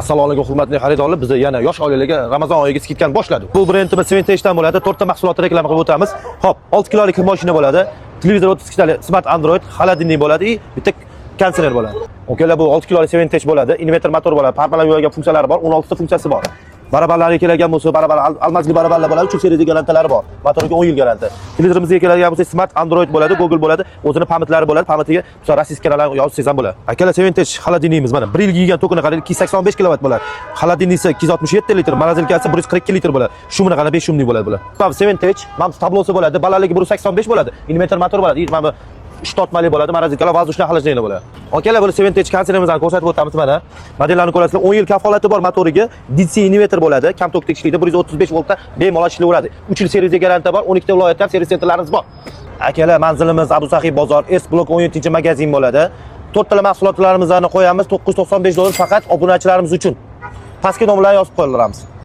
Assalomu alaykum hurmatli xaridorlar. Biz yana yosh oilalarga Ramazon oyiga skidkani boshladik. Bu brendimiz Cementech'dan bo'ladi. 4 ta mahsulotni reklama qilib o'tamiz. Xo'p, 6 kilolik mashina bo'ladi. Televizor 32 tali Smart Android, xolodilnik bo'ladi, bitta konditsioner bo'ladi. Okalar, bu 6 kilolik Cementech bo'ladi. Inverter motor bo'ladi. Parpalar yo'ygan funksiyalari bor. 16 ta funksiyasi bor. Barabarlarga keladigan bo'lsa, barabar almazli barabarlar bo'ladi. 3 seriya garantalari bor. Motoriga 10 yil garanti. Televizorimizga keladigan bo'lsa, Smart Android bo'ladi, Google bo'ladi, o'zini pamitlari bo'ladi. Pamitiga misol rossiyskiy kanallarni yozib sezam bo'ladi. Akalar, Cementech xolodilnikimiz mana 1 yil yeygan tokini qarang, 285 kilovat bo'ladi. Xolodilnikisi 267 litr, morozilkasi 142 litr bo'ladi. Shumini qarang, 5 shumlik bo'ladi bular. Top Cementech, mana tablosi bo'ladi, balandligi 185 bo'ladi. Inverter motor bo'ladi. Mana bu 4 mali bo'ladi, morozilkalar, воздушный охлаждение bo'ladi. Okalar, bu Cementech konsernimizni ko'rsatib o'tamiz mana. Modellarni ko'rasizlar, 10 yil kafolati bor motoriga, DC inverter bo'ladi, kam tok tekishlikda 135 voltda bemalol ishlayveradi. 3 yil seriya garantiya bor, 12 ta viloyatda servis sentrlarimiz bor. Akalar, manzilimiz Abu Sahib bozor, S blok 17-magazin bo'ladi. 4 ta mahsulotlarimizni qo'yamiz, $995 faqat obunachilarimiz uchun. Pastga nomerlarni yozib qo'yamiz.